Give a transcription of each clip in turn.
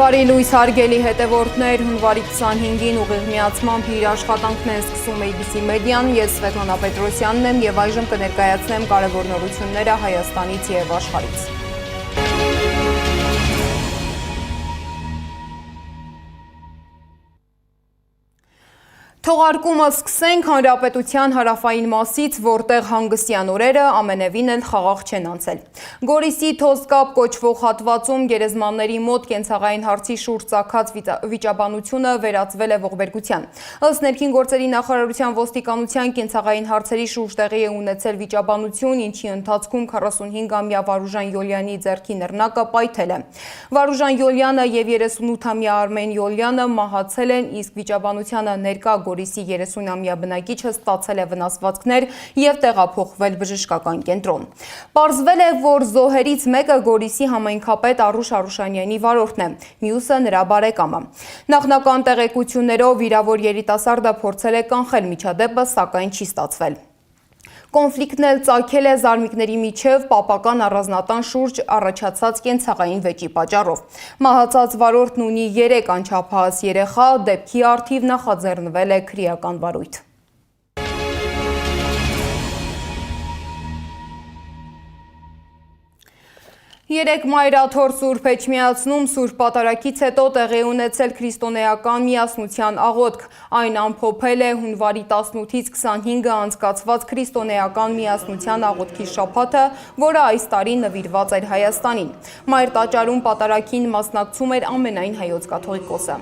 Բարի լույս հարգելի հետևորդներ, հունվարի 25-ին ուղիղ միացմամբ իր աշխատանքն են սկսում ABC մեդիան, ես Սվետլանա Պետրոսյանն եմ և այժմ կներկայացնեմ կարևոր նորությունները Հայաստանից և աշխարհից։ Թողարկումը սկսենք Հանրապետության հարավային մասից, որտեղ հանգստյան օրերը ամենևին էլ խաղաղ չեն անցել։ Գորիսի Թոսկապ կոչվող հատվածում գերեզմանների մոտ կենցաղային հարցի շուրջ ծագած վիճաբանությունը վերածվել է ողբերգության։ Ըստ ներքին գործերի նախարարության ոստիկանության կենցաղային հարցերի շուրջ տեղի է ունեցել վիճաբանություն, ինչի ընթացքում 45-ամյա Վարուժան Յոլյանի ձեռքի նռնակը պայթել է։ Վարուժան Յոլյանը և 38-ամյա Արմեն Յոլյանը մահացել են, իսկ վիճաբանությանը ներկա Գորիսի 30-ամյա բնակիչը ստացել է վնասվածքներ և տեղափոխվել բժշկական կենտրոն։ Պարզվել է, որ զոհերից մեկը Գորիսի համայնքապետ Արուշ Արուշանյանի վարորդն է, մյուսը նրա բարեկամը։ Նախնական տեղեկություններով վիրավոր երիտասարդը փորձել է կանխել միջադեպը, սակայն չի ստացվել։ Կոնֆլիկտն էլ ծագել է զարմիկների միջև պապական առանձնատան շուրջ առաջացած կենցաղային վեճի պատճառով։ Մահացած վարորդն ունի 3 անչափահաս երեխա, դեպքի առթիվ նախաձեռնվել է քրեական վարույթ։ Երեք մայրաթոր Սուրբ Էջմիածնում Սուրբ Պատարագից հետո տեղի ունեցել քրիստոնեական միասնության աղոթք։ Այն ամփոփել է հունվարի 18-ից 25-ը անցկացված քրիստոնեական միասնության աղոթքի շաբաթը, որը այս տարի նվիրված էր Հայաստանին։ Մայր տաճարում պատարագին մասնակցում էր ամենայն հայոց կաթողիկոսը։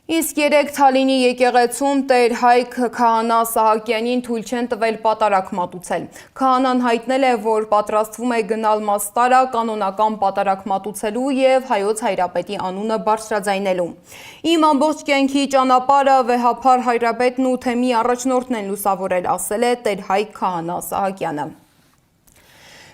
Իսկ երեկ Թալինի եկեղեցում Տեր Հայք քահանա Սահակյանին թույլ չեն տվել պատարագ մատուցել։ Քահանան հայտնել է, որ պատրաստվում է գնալ Մաստարա կանոնական պատարագ մատուցելու և Հայոց Հայրապետի անունը բարձրաձայնելու։ Իմ ամբողջ կյանքի ճանապարհը վեհափար Հայրապետն ու թեմի առաջնորդն են լուսավորել, ասել է Տեր Հայք քահանա Սահակյանը։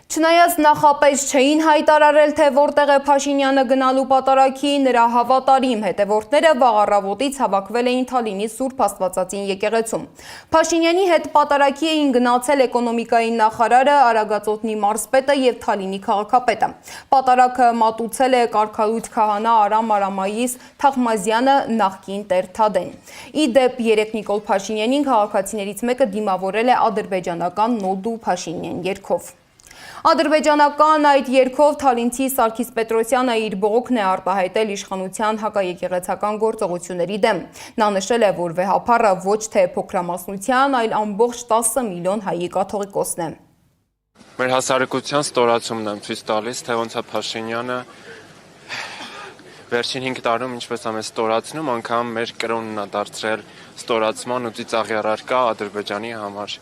Չնայած նախապես չէին հայտարարել, թե որտեղ է Փաշինյանը գնալու պատարագի, նրա հավատարիմ հետևորդները վաղ առավոտից հավաքվել էին Թալինի Սուրբ Աստվածածին եկեղեցում։ Փաշինյանի հետ պատարագի էին գնացել էկոնոմիկայի նախարարը, Արագածոտնի մարզպետը և Թալինի քաղաքապետը։ Պատարագը մատուցել է կարգալույծ քահանա Արամ Արամայիս Թախմազյանը, նախկին Տեր Թադեն։ Ի դեպ, երեկ Նիկոլ Փաշինյանին քաղաքացիներից մեկը դիմավորել է ադրբեջանական Նոլդու Փաշինյան երգով։ Ադրբեջանական այդ երգով թալինցի Սարգիս Պետրոսյանը իր բողոքն է արտահայտել իշխանության հակաեկեղեցական գործողությունների դեմ։ Նա նշել է, որ վեհափառը ոչ թե փոքրամասնության, այլ ամբողջ 10 միլիոն հայի կաթողիկոսն է։ Մեր հասարակության ստորացումն եմ ցույց տալիս, թե ոնց է Փաշինյանը վերջին 5 տարում ինչպես է մեզ ստորացնում, անգամ մեր կրոնն է դարձրել ստորացման ու ծիծաղի առարկա Ադրբեջանի համար։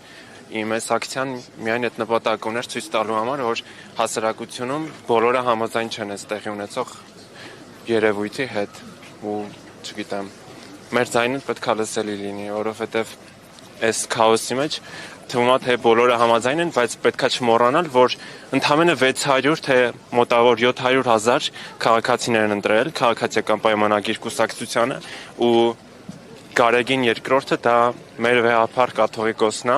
Իմ այս ակցիան միայն այդ նպատակ ուներ ցույց տալու համար, որ հասարակությունում բոլորը համաձայն չեն այս տեղի ունեցող երևույթի հետ ու չգիտեմ, մեր ձայնը պետք է լսելի լինի, որովհետև այս քաոսի մեջ թվում է թե բոլորը համաձայն են, բայց պետք է չմոռանալ, որ ընդամենը 600 թե մոտավոր 700,000 քաղաքացիներ են ընտրել քաղաքացիական պայմանագիր կուսակցությանը ու Գարեգին երկրորդը դա մեր վեհափառ կաթողիկոսն է,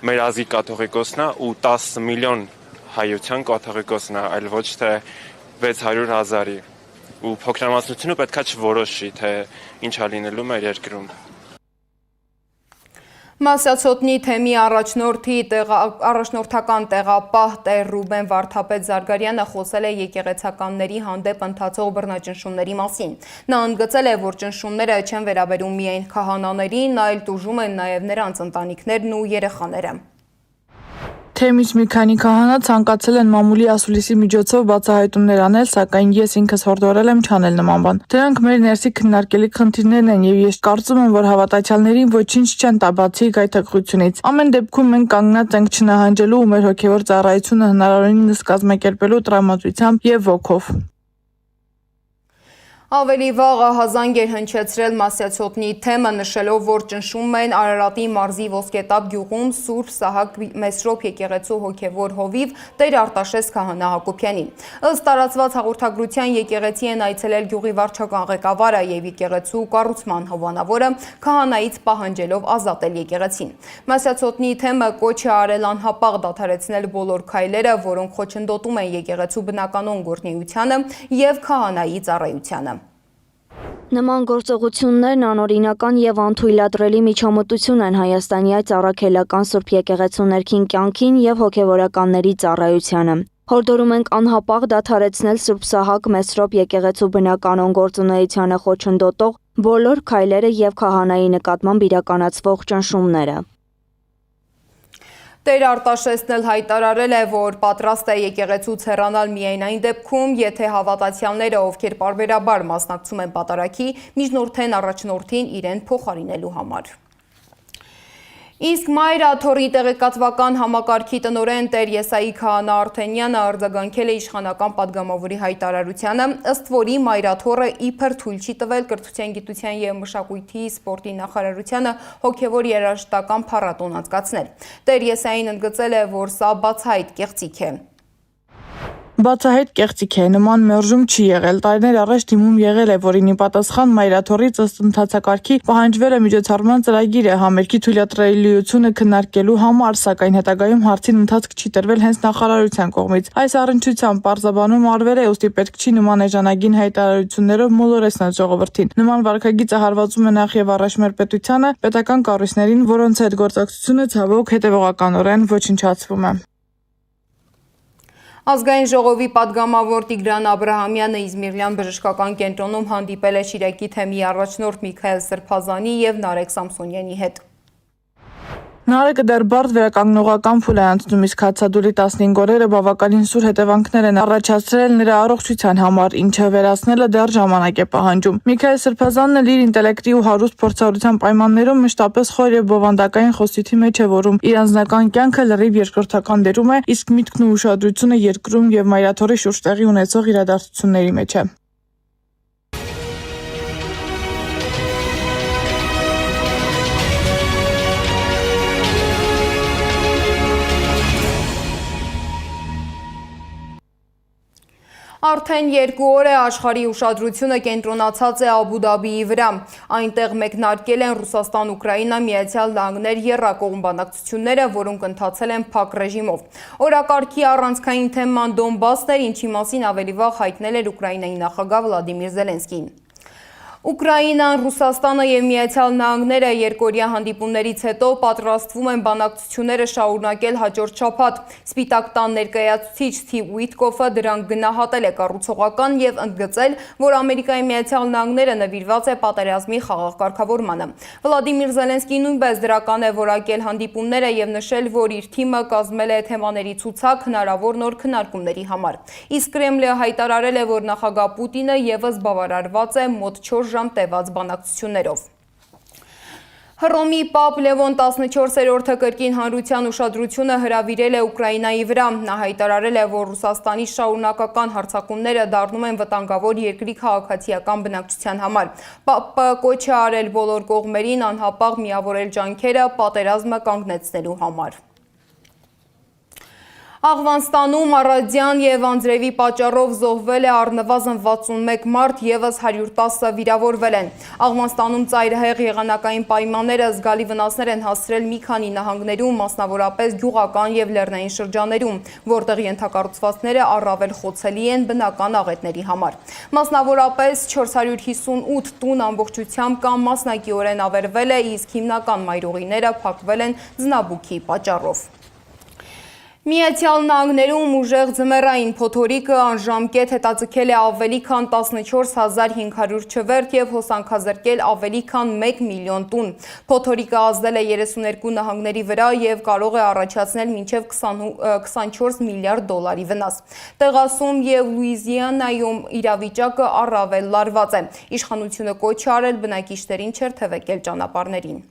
մեր ազգի կաթողիկոսն է ու 10 միլիոն հայության կաթողիկոսն է, այլ ոչ թե 600,000-ի ու փոքրամասնությունը պետք է չորոշի, թե ինչ է լինելու մեր երկրում։ Մասյացոտնի թեմի առաջնորդական տեղապահ Տեր Ռուբեն Վարդապետ Զարգարյանը խոսել է եկեղեցականների հանդեպ ընթացող բռնաճնշումների մասին։ Նա ընդգծել է, որ ճնշումները չեն վերաբերում միայն քահանաներին, այլ տուժում են նաև նրանց ընտանիքներն ու երեխաները։ Թեմից մի քանի քահանա ցանկացել են մամուլի ասուլիսի միջոցով բացահայտումներ անել, սակայն ես ինքս հորդորել եմ չանել նման բան։ Դրանք մեր ներսի քննարկելի խնդիրներն են եւ ես կարծում եմ, որ հավատացյալներին ոչինչ չեն տա բացի գայթակղությունից։ Ամեն դեպքում մենք կանգնած ենք չնահանջելու ու մեր հոգեվոր ծառայությունը հնարավորինս կազմակերպելու տրամադրությամբ եւ ոգով։ Ավելի վաղ ահազանգ էր հնչեցրել Մասյացոտնի թեմը, նշելով, որ ճնշում են Արարատի մարզի Ոսկետապ գյուղում Սուրբ Սահակ Մեսրոպ եկեղեցու հոգևոր հովիվ Տեր Արտաշես քահանա Հակոբյանին։ Ըստ տարածված հաղորդագրության եկեղեցի են այցելել գյուղի վարչական ղեկավարը եւ եկեղեցու կառուցման հովանավորը քահանայից պահանջելով ազատել եկեղեցին։ Մասյացոտնի թեմը կոչ է արել անհապաղ դադարեցնել բոլոր քայլերը, որոնք խոչընդոտում են եկեղեցու բնականon գործունեությանը եւ քահանայի ծառայությանը։ Նման գործողություններն անօրինական եւ անթույլատրելի միջամտություն են Հայաստանի այդ առաքելական Սուրբ եկեղեցու ներքին կյանքին եւ հոգեվորականների ծառայությանը։ Հորդորում ենք անհապաղ դադարեցնել Սուրբ Սահակ Մեսրոպ եկեղեցու բնականon գործունեությանը խոչընդոտող բոլոր քայլերը եւ քահանայի նկատմամբ իրականացվող ճնշումները։ Տեր Արտաշեսն էլ հայտարարել է, որ պատրաստ է եկեղեցուց հեռանալ միայն այն դեպքում, եթե հավատացյալները, ովքեր պարբերաբար մասնակցում են պատարագի, միջնորդեն առաջնորդին իրեն փոխարինելու համար։ Իսկ Մայրաթորի տեղեկատվական համակարգի տնօրեն Տեր Եսայի քահանա Արթենյանը արձագանքել է իշխանական падգամավորի հայտարարությանը, ըստ որի Մայրաթորը իբր թույլ չի տվել Կրթության, գիտության եւ մշակույթի սպորտի նախարարությանը հոգեվոր երաժշտական փառատոն անցկացնել։ Տեր Եսային ընդգծել է, որ սա բացահայտ կեղծիք է։ Բացահայտ կեղծիք է, նման մերժում չի եղել, տարիներ առաջ դիմում եղել է, որին ի պատասխան Մայրաթորից ըստ ընթացակարգի պահանջվել է միջոցառման ծրագիրը համերգի թույլատրելիությունը քննարկելու համար, սակայն հետագայում հարցին ընթացք չի տրվել հենց նախարարության կողմից։ Այս առնչությամբ պարզաբանում արվել է, ուստի պետք չի նման էժանագին հայտարարություններով մոլորեցնել ժողովրդին։ Նման վարքագիծը հարվածում է նախ եւ առաջ մեր պետությանը, պետական կառույցներին, որոնց հետ գործակցությունը ցավոք հետևողականորեն ոչնչացվում է։ Ազգային ժողովի падգամավոր Տիգրան Աբրահամյանը Իզմիրյան բժշկական կենտրոնում հանդիպել է Շիրակի թեմի առաջնորդ Միքայել Սրբազանի եւ Նարեկ Սամսոնյանի հետ։ Նարեկը դեռ բարդ վերականգնողական փուլ է անցնում, իսկ հացադուլի 15 օրերը բավականին սուր հետևանքներ են առաջացրել նրա առողջության համար, ինչը վերացնելը դեռ ժամանակ է պահանջում։ Միքայել Սրբազանն էլ իր ինտելեկտի ու հարուստ փորձառության պայմաններում մշտապես խոր եւ բովանդակային խոստիքի մեջ է, որում իր անձնական կյանքը լրիվ երկրորդական դերում է, իսկ միտքն ու ուշադրությունը երկրում եւ Մայրաթորի շուրջ տեղի ունեցող իրադարձությունների մեջ է։ Արդեն 2 օր է աշխարհի ուշադրությունը կենտրոնացած է Աբու Դաբիի վրա։ Այնտեղ մեկնարկել են Ռուսաստան-Ուկրաինա Միացյալ Նահանգներ եռակողմ բանակցությունները, որոնք ընթացել են փակ ռեժիմով։ Օրակարգի առանցքային թեման Դոնբասն էր, ինչի մասին ավելի վաղ հայտնել էր Ուկրաինայի նախագահ Վլադիմիր Զելենսկին։ Ուկրաինան, Ռուսաստանը եւ Միացյալ Նահանգները երկօրյա հանդիպումներից հետո պատրաստվում են բանակցությունները շարունակել հաջորդ շաբաթ։ Սպիտակ տան ներկայացուցիչ Սթիվ Ուիտկոֆը դրանք գնահատել է կառուցողական եւ ընդգծել, որ Ամերիկայի Միացյալ Նահանգները նվիրված է պատերազմի խաղաղ կարգավորմանը։ Վլադիմիր Զելենսկին նույնպես դրական է որակել հանդիպումները եւ նշել, որ իր թիմը կազմել է թեմաների ցուցակ հնարավոր նոր քննարկումների համար։ Իսկ Կրեմլը հայտարարել է, որ նախագահ Պուտինը եւս բավարարված է մոտ 4 ժամ տևած բանակցություններով։ Հռոմի Պապ Լևոն 14-րդը կրկին հանրության ուշադրությունը հրավիրել է Ուկրաինայի վրա։ Նա հայտարարել է, որ Ռուսաստանի շարունակական հարձակումները դառնում են վտանգավոր երկրի քաղաքացիական բնակչության համար։ Պապը կոչ է արել բոլոր կողմերին անհապաղ միավորել ջանքերը պատերազմը կանգնեցնելու համար։ Աղվանստանում առադյան եւ անձրևի պատճառով զոհվել է առնվազն 61 մարդ, եւս 110-ը վիրավորվել են։ Աղվանստանում ծայրահեղ եղանակային պայմանները զգալի վնասներ են հասցրել մի քանի նահանգներում, մասնավորապես գյուղական եւ լեռնային շրջաններում, որտեղ ենթակառուցվածքները առավել խոցելի են բնական աղետների համար։ Մասնավորապես 458 տուն ամբողջությամբ կամ մասնակիորեն ավերվել է, իսկ հիմնական մայրուղիները փակվել են ձնաբուքի պատճառով։ Միացյալ Նահանգներում ուժեղ ձմեռային փոթորիկը անժամկետ հետաձգել է ավելի քան 14500 չվերթ եւ հոսանքազրկել ավելի քան 1 միլիոն տուն։ Փոթորիկը ազդել է 32 նահանգների վրա եւ կարող է առաջացնել մինչեւ 24 միլիարդ դոլարի վնաս։ Տեղասում եւ Լուիզիանայում իրավիճակը առավել լարված է։ Իշխանությունը կոչ է արել բնակիչներին չերթևեկել ճանապարհներին։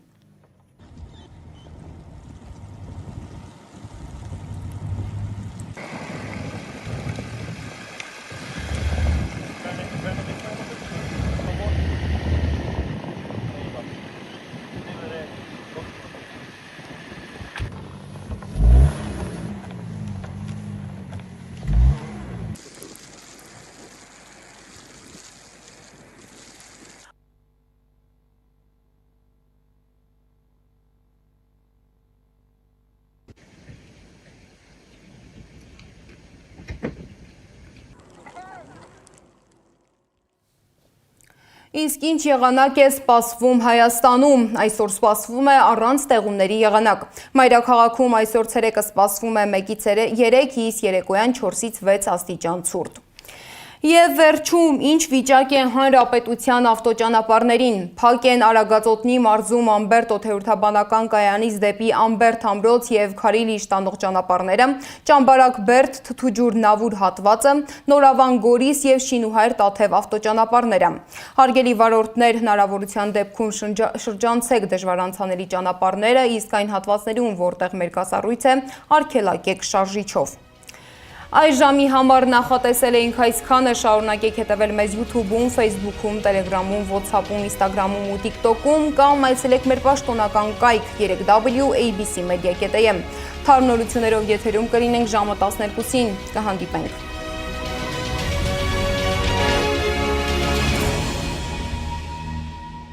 Իսկ ինչ եղանակ է սպասվում Հայաստանում, այսօր սպասվում է առանց տեղումների եղանակ։ Մայրաքաղաքում այսօր ցերեկը սպասվում է 1-ից 3, իսկ երեկոյան 4-ից 6 աստիճան ցուրտ։ Եվ վերջում, ինչ վիճակ է հանրապետության ավտոճանապարհներին։ Փակ են Արագածոտնի մարզում Ամբերտ օդերթաբանական կայանից դեպի Ամբերտ ամրոց եւ Քարիլիշ տանող ճանապարհները, Ճամբարակ-Բերդ Թթուջուր Նավուր հատվածը, Նորավան Գորիս եւ Շինուհայր Տաթև ավտոճանապարհները։ Հարգելի վարորդներ, հնարավորության դեպքում շրջանցեք դժվար անցանելի ճանապարհները, իսկ այն հատվածներում, որտեղ մեր կասառույց է, արգելակեք շարժիչով։ Այս ժամի համար նախատեսել էինք այսքանը, շարունակեք հետևել մեզ YouTube-ում, Facebook-ում, Telegram-ում, WhatsApp-ում, Instagram-ում ու TikTok-ում կամ այցելեք մեր պաշտոնական կայք 3w.abc.media.am։ Թարմ նորություններով եթերում կլինենք ժամը 12-ին, կհանդիպենք։